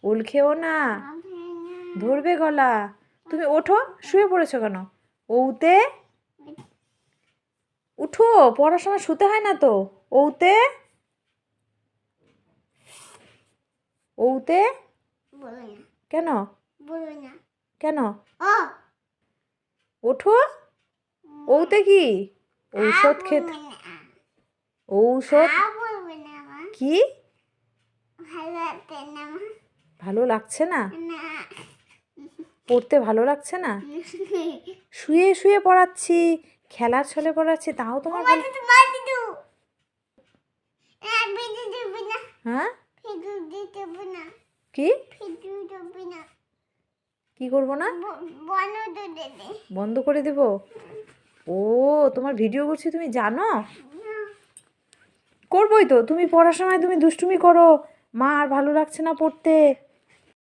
উল খেও না, ধরবে গলা। তুমি ওঠো, শুয়ে পড়েছো কেন? ওতে উঠো, পড়ার সময় শুতে হয় না তো। ওতে ওতে কেন কেন ওঠো। ওতে কি? ঔষধ খেতে। ঔষধ কি? ভালো লাগছে না? পড়তে ভালো লাগছে না? শুয়ে শুয়ে পড়াচ্ছি, খেলার ছলে পড়াচ্ছি, তাও তোমার ভালো? হ্যাঁ, কি কি করবো না? বন্ধ করে দেব? ও, তোমার ভিডিও করছি তুমি জানো? করবোই তো, তুমি পড়ার সময় তুমি দুষ্টুমি করো, মা আর ভালো লাগছে না পড়তে।